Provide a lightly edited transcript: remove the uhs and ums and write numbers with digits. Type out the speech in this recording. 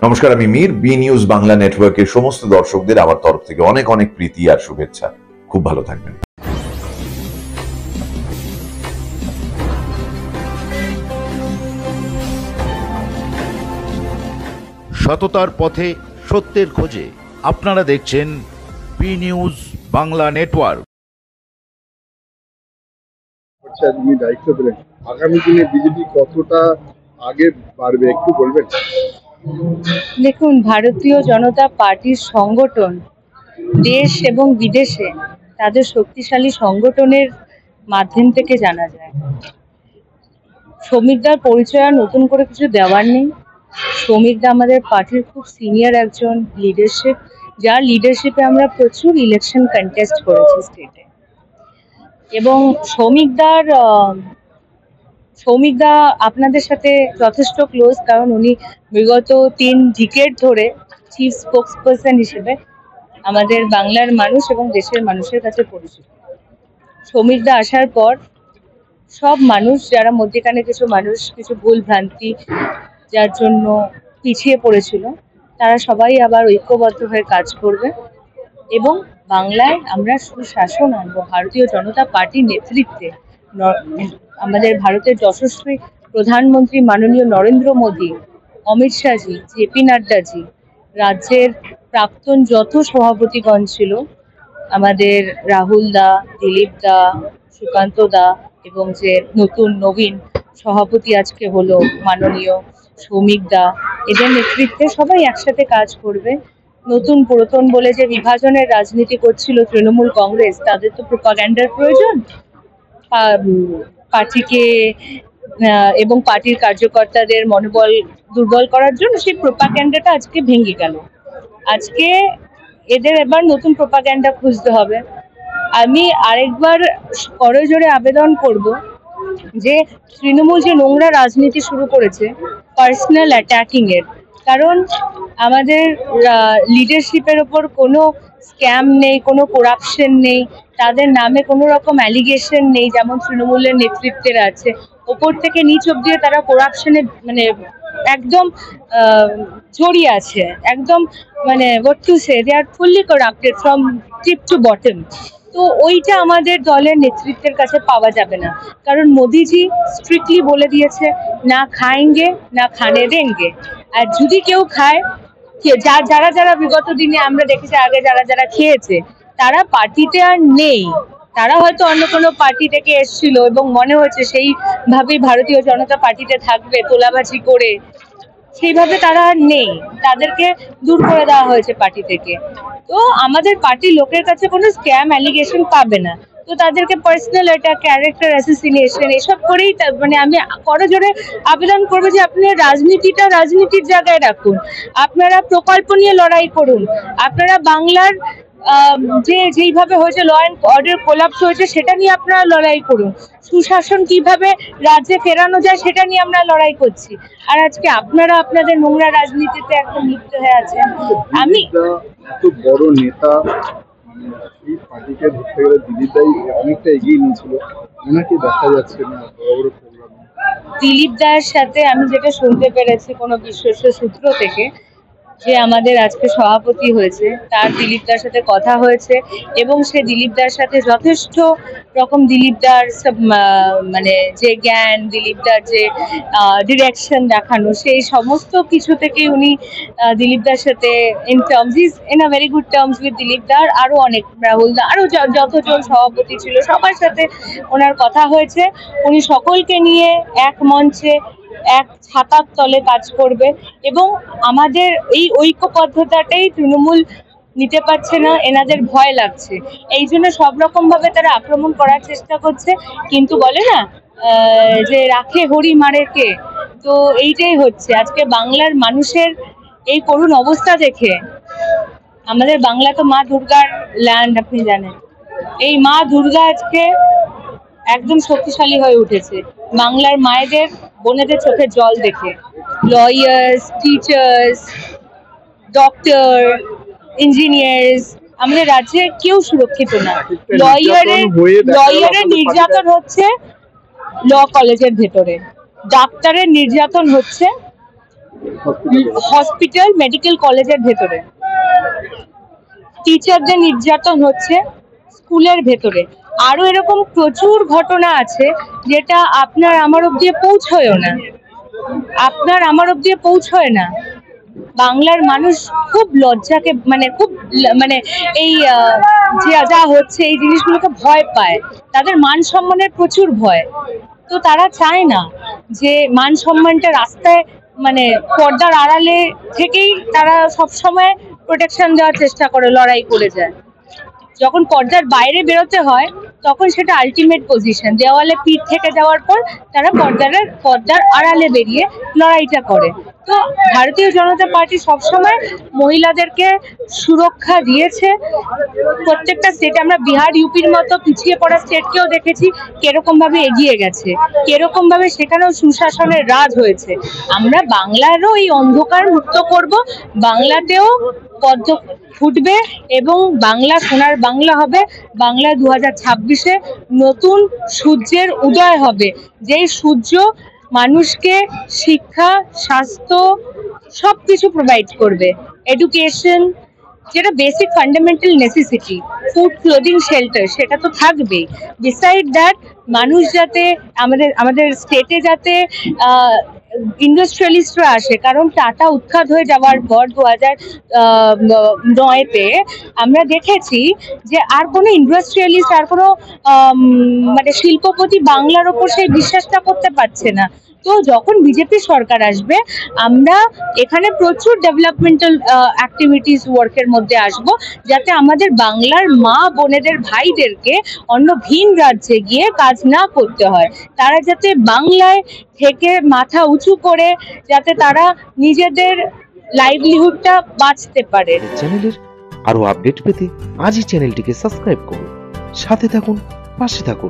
নমস্কার, আমি Mir. B news Bangla নেটওয়ার্কের সমস্ত দর্শকদের আমার তরফ থেকে অনেক অনেক প্রীতি আর শুভেচ্ছা। খুব ভালো থাকবেন। সততার পথে সত্যের খোঁজে আপনারা দেখছেন বি নিউজ বাংলা নেটওয়ার্ক। আপনি দায়িত্ব পেলেন, আগামী দিনে বিজেপি কতটা আগে বাড়বে একটু বলবেন? দেখুন, ভারতীয় জনতা পার্টির সংগঠন দেশ এবং বিদেশে তাদের শক্তিশালী সংগঠনের মাধ্যম থেকে জানা যায়। শ্রমিকদার পরিচয় আর নতুন করে কিছু দেওয়ার নেই। শ্রমিকদা আমাদের পার্টির খুব সিনিয়র একজন লিডারশিপ, যার লিডারশিপে আমরা প্রচুর ইলেকশন কন্টেস্ট করেছি স্টেটে। এবং সৌমিকদা আপনাদের সাথে যথেষ্ট ক্লোজ, কারণ উনি বিগত 3 ডিকেড ধরে চিফ স্পোকসপারসন হিসেবে আমাদের বাংলার মানুষ এবং দেশের মানুষের কাছে পরিচিত। সৌমিকদা আসার পর সব মানুষ, যারা মধ্যেখানে কিছু ভুল ভ্রান্তি যার জন্য পিছিয়ে পড়েছিল, তারা সবাই আবার ঐক্যবদ্ধ হয়ে কাজ করবে এবং বাংলায় আমরা সুশাসন আনবো। ভারতীয় জনতা পার্টির নেতৃত্বে আমাদের ভারতের যশস্বী প্রধানমন্ত্রী মাননীয় নরেন্দ্র মোদী, অমিত শাহজি, জেপি নাড্ডাজি, রাজ্যের প্রাক্তন যত সভাপতিগণ ছিল, আমাদের রাহুল দা, দিলীপ দা, সুকান্ত দা এবং যে নবীন সভাপতি আজকে হলো মাননীয় সৌমিক দা, এদের নেতৃত্বে সবাই একসাথে কাজ করবে। নতুন পুরাতন বলে যে বিভাজনের রাজনীতি করছিল তৃণমূল কংগ্রেস, তাদের তো প্রোপাগ্যান্ডার প্রয়োজন পার্টিকে এবং পার্টির কার্যকর্তাদের মনোবল দুর্বল করার জন্য। সেই প্রোপাগ্যান্ডাটা আজকে ভেঙে গেল। আজকে এদের এবার নতুন প্রোপাগ্যান্ডা খুঁজতে হবে। আমি আরেকবার করজোড়ে আবেদন করব যে তৃণমূল যে নোংরা রাজনীতি শুরু করেছে পার্সোনাল অ্যাটাকিং এর, কারণ আমাদের লিডারশিপের ওপর কোনো স্ক্যাম নেই, কোনো করাপশন নেই, তাদের নামে কোনো রকম অ্যালিগেশন নেই যেমন তৃণমূলের নেতৃত্বের আছে। ওপর থেকে নিচ অব্দি তারা করাপশনে একদম জড়িয়ে আছে, একদম what to say, they are fully corrupted from tip to bottom। তো ওইটা আমাদের দলের নেতৃত্বের কাছে পাওয়া যাবে না, কারণ মোদিজি স্ট্রিক্টলি বলে দিয়েছে, না খায়েঙ্গে না খানে দেঙ্গে। আর যদি কেউ খায়, যারা বিগত দিনে আমরা দেখেছি আগে যারা খেয়েছে, তারা পার্টিতে আর নেই। তারা হয়তো অন্য কোনো পার্টি থেকে এসেছিল এবং মনে হচ্ছে সেইভাবেই ভারতীয় জনতা পার্টিতে থাকবে তোলাবাজি করে, সেইভাবে তারা আর নেই, তাদেরকে দূর করে দেওয়া হয়েছে পার্টি থেকে। তো আমাদের পার্টির লোকের কাছে কোনো স্ক্যাম অ্যালিগেশন পাবে না, তো তাদেরকে পার্সোনাল এটা ক্যারেক্টার অ্যাসোসিয়েশন এসব করেই আমি করজোড়ে আবেদন করবো যে আপনি রাজনীতির জায়গায় রাখুন, আপনারা প্রকল্প নিয়ে লড়াই করুন, আপনারা বাংলার যেইভাবে হয়েছে ল অ্যান্ড অর্ডার কোলাপস হয়েছে সেটা নিয়ে আপনারা লড়াই করুন, সুশাসন কিভাবে রাজ্যে ফেরানো যায় সেটা নিয়ে আমরা লড়াই করছি। আর আজকে আপনারা আপনাদের নোংরা রাজনীতিতে একদম লিপ্ত হয়ে আছেন। আমি এত বড় নেতা, এই পার্টিকে ধরতে গেলে দিলীপদাই অনেকটা এগিয়ে নিয়েছিল, ওনাকে দেখা যাচ্ছে না বড় বড় প্রোগ্রামে। দিলীপ দার সাথে আমি যেটা শুনতে পেরেছি কোনো বিশ্বস্ত সূত্র থেকে, যে আমাদের আজকে সভাপতি হয়েছে, তার দিলীপ দার সাথে কথা হয়েছে এবং সে দিলীপ দার সাথে যথেষ্ট রকম দিলীপ দার যে জ্ঞান, দিলীপ দার যে ডিরেকশন দেখানো, সেই সমস্ত কিছু থেকে উনি দিলীপ দার সাথে in a very good terms with Dilip দার। আরো অনেক, রাহুল দা, আরো যতজন সভাপতি ছিল সবার সাথে ওনার কথা হয়েছে। উনি সকলকে নিয়ে এক মঞ্চে এক ছাতার তলে কাজ করবে এবং আমাদের এই ঐক্যবদ্ধতাটাই তৃণমূল নিতে পারছে না, এনাদের ভয় লাগছে, এই জন্য সব রকম ভাবে তারা আক্রমণ করার চেষ্টা করছে। কিন্তু বলে না যে রাখে হরি মারে কে, তো এইটাই হচ্ছে। আজকে বাংলার মানুষের এই করুণ অবস্থা দেখে, আমাদের বাংলা তো মা দুর্গার ল্যান্ড, আপনি জানেন, এই মা দুর্গা আজকে একদম শক্তিশালী হয়ে উঠেছে বাংলার মায়েদের বোনেদের চোখে জল দেখে। লয়ার্স, টিচার্স, ডক্টর, ইঞ্জিনিয়ার্স, আমাদের রাজ্যে কেউ সুরক্ষিত না। লয়ারের নির্যাতন হচ্ছে ল কলেজের ভেতরে, ডাক্তারের নির্যাতন হচ্ছে হসপিটাল মেডিকেল কলেজের ভেতরে টিচারদের নির্যাতন হচ্ছে, স্কুলের ভেতরে আরো এরকম প্রচুর ঘটনা আছে যেটা আপনার আমার অব্দি পৌঁছয় না। বাংলার মানুষ খুব লজ্জাকে মানে এই যে যা হচ্ছে এই জিনিসগুলোকে ভয় পায়, তাদের মান সম্মানের প্রচুর ভয়। তো তারা চায় না যে মান সম্মানটা রাস্তায় মানে পর্দার আড়ালে থেকেই তারা সবসময় প্রোটেকশন দেওয়ার চেষ্টা করে, লড়াই করে যায়। যখন পর্দার বাইরে বেরোতে হয় তখন সেটা আলটিমেট পজিশন, দেওয়ালে পিঠ থেকে যাওয়ার পর তারা পর্দার আড়ালে বেরিয়ে লড়াইটা করে। তো ভারতীয় জনতা পার্টি সবসময় মহিলাদেরকে সুরক্ষা দিয়েছে। প্রত্যেকটা স্টেটে আমরা বিহার ইউপির মতো পিছিয়ে পড়া স্টেটকেও দেখেছি কিরকম ভাবে এগিয়ে গেছে, কিরকম ভাবে সেখানেও সুশাসনের রাজ হয়েছে। আমরা বাংলারও এই অন্ধকার মুক্ত করব, বাংলাতেও পদ্ম ফুটবে এবং বাংলা সোনার বাংলা হবে। বাংলা 2026-এ নতুন সূর্যের উদয় হবে, যেই সূর্য মানুষকে শিক্ষা, স্বাস্থ্য সবকিছু প্রোভাইড করবে। এডুকেশন যেটা basic fundamental necessity, food, clothing, shelter, সেটা তো থাকবেই। বিসাইড দ্যাট মানুষ যাতে আমাদের স্টেটে যাতে ইন্ডাস্ট্রিয়ালিস্টরা আসে, কারণ টাটা উৎখাত হয়ে যাওয়ার পর 2009-তে আমরা দেখেছি যে আর কোনো ইন্ডাস্ট্রিয়ালিস্ট, আর কোনো মানে শিল্পপতি বাংলার ওপর সেই বিশ্বাসটা করতে পারছে না। তো যখন বিজেপি সরকার আসবে আমরা এখানে প্রচুর ডেভেলপমেন্টাল অ্যাক্টিভিটিস ওয়ার্কের মধ্যে আসব, যাতে আমাদের বাংলার মা বোনেদের ভাইদেরকে অন্য ভিন রাজ্যে গিয়ে কাজ না করতে হয়, তারা যাতে বাংলায় থেকে মাথা উঁচু করে যাতে তারা নিজেদের লাইভলিহুডটা বাঁচতে পারে। চ্যানেলের আরো আপডেট পেতে আজই চ্যানেলটিকে সাবস্ক্রাইব করুন, সাথে থাকুন, পাশে থাকুন।